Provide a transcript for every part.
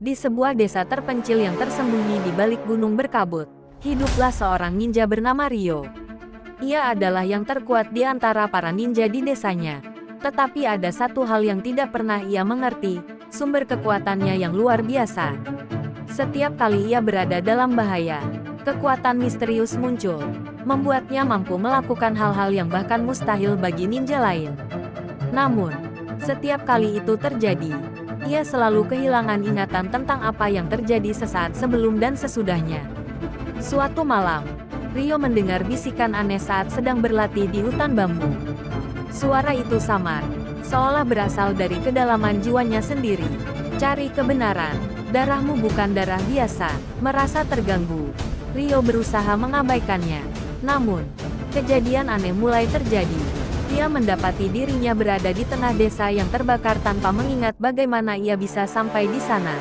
Di sebuah desa terpencil yang tersembunyi di balik gunung berkabut, hiduplah seorang ninja bernama Ryo. Ia adalah yang terkuat di antara para ninja di desanya. Tetapi ada satu hal yang tidak pernah ia mengerti, sumber kekuatannya yang luar biasa. Setiap kali ia berada dalam bahaya, kekuatan misterius muncul, membuatnya mampu melakukan hal-hal yang bahkan mustahil bagi ninja lain. Namun, setiap kali itu terjadi, ia selalu kehilangan ingatan tentang apa yang terjadi sesaat sebelum dan sesudahnya. Suatu malam, Ryo mendengar bisikan aneh saat sedang berlatih di hutan bambu. Suara itu samar, seolah berasal dari kedalaman jiwanya sendiri. Cari kebenaran, darahmu bukan darah biasa. Merasa terganggu, Ryo berusaha mengabaikannya. Namun, kejadian aneh mulai terjadi. Ia mendapati dirinya berada di tengah desa yang terbakar tanpa mengingat bagaimana ia bisa sampai di sana.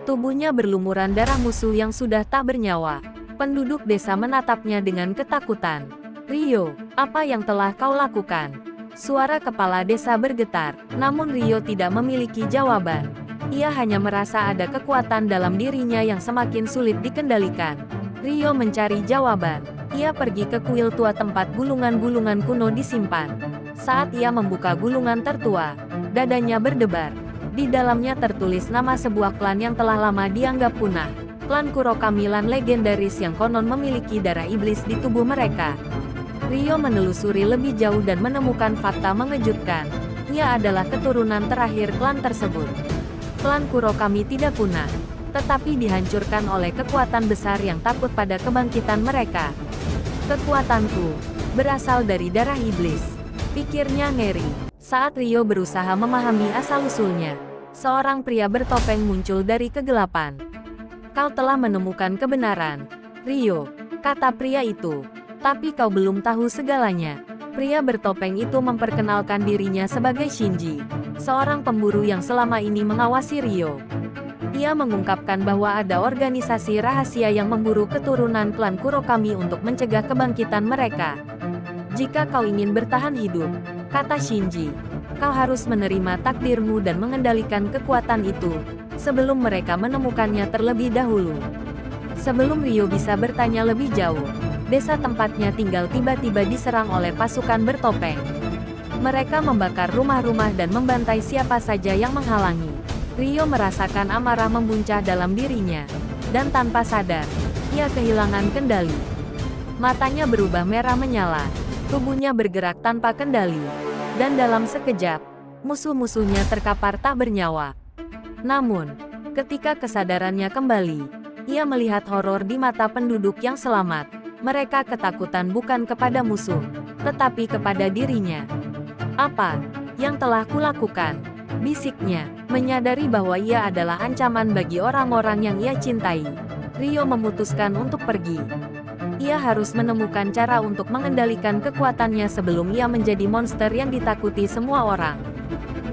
Tubuhnya berlumuran darah musuh yang sudah tak bernyawa. Penduduk desa menatapnya dengan ketakutan. "Ryo, apa yang telah kau lakukan?" Suara kepala desa bergetar, namun Ryo tidak memiliki jawaban. Ia hanya merasa ada kekuatan dalam dirinya yang semakin sulit dikendalikan. Ryo mencari jawaban. Ia pergi ke kuil tua tempat gulungan-gulungan kuno disimpan. Saat ia membuka gulungan tertua, dadanya berdebar. Di dalamnya tertulis nama sebuah klan yang telah lama dianggap punah. Klan Kurokami legendaris yang konon memiliki darah iblis di tubuh mereka. Ryo menelusuri lebih jauh dan menemukan fakta mengejutkan. Ia adalah keturunan terakhir klan tersebut. Klan Kurokami tidak punah, tetapi dihancurkan oleh kekuatan besar yang takut pada kebangkitan mereka. "Kekuatanku berasal dari darah iblis," pikirnya ngeri. Saat Ryo berusaha memahami asal-usulnya, seorang pria bertopeng muncul dari kegelapan. "Kau telah menemukan kebenaran, Ryo," kata pria itu. "Tapi kau belum tahu segalanya." Pria bertopeng itu memperkenalkan dirinya sebagai Shinji, seorang pemburu yang selama ini mengawasi Ryo. Ia mengungkapkan bahwa ada organisasi rahasia yang memburu keturunan klan Kurokami untuk mencegah kebangkitan mereka. "Jika kau ingin bertahan hidup," kata Shinji, "kau harus menerima takdirmu dan mengendalikan kekuatan itu, sebelum mereka menemukannya terlebih dahulu." Sebelum Ryo bisa bertanya lebih jauh, desa tempatnya tinggal tiba-tiba diserang oleh pasukan bertopeng. Mereka membakar rumah-rumah dan membantai siapa saja yang menghalangi. Ryo merasakan amarah membuncah dalam dirinya, dan tanpa sadar, ia kehilangan kendali. Matanya berubah merah menyala, tubuhnya bergerak tanpa kendali, dan dalam sekejap, musuh-musuhnya terkapar tak bernyawa. Namun, ketika kesadarannya kembali, ia melihat horor di mata penduduk yang selamat. Mereka ketakutan bukan kepada musuh, tetapi kepada dirinya. "Apa yang telah kulakukan?" bisiknya, menyadari bahwa ia adalah ancaman bagi orang-orang yang ia cintai. Ryo memutuskan untuk pergi. Ia harus menemukan cara untuk mengendalikan kekuatannya sebelum ia menjadi monster yang ditakuti semua orang.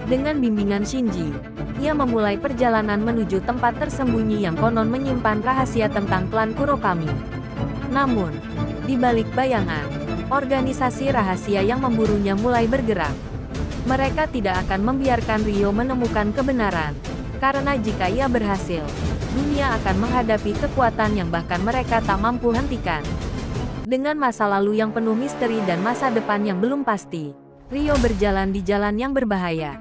Dengan bimbingan Shinji, ia memulai perjalanan menuju tempat tersembunyi yang konon menyimpan rahasia tentang klan Kurokami. Namun, di balik bayangan, organisasi rahasia yang memburunya mulai bergerak. Mereka tidak akan membiarkan Ryo menemukan kebenaran, karena jika ia berhasil, dunia akan menghadapi kekuatan yang bahkan mereka tak mampu hentikan. Dengan masa lalu yang penuh misteri dan masa depan yang belum pasti, Ryo berjalan di jalan yang berbahaya.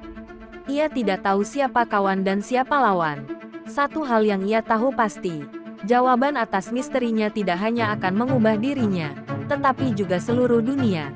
Ia tidak tahu siapa kawan dan siapa lawan. Satu hal yang ia tahu pasti, jawaban atas misterinya tidak hanya akan mengubah dirinya, tetapi juga seluruh dunia.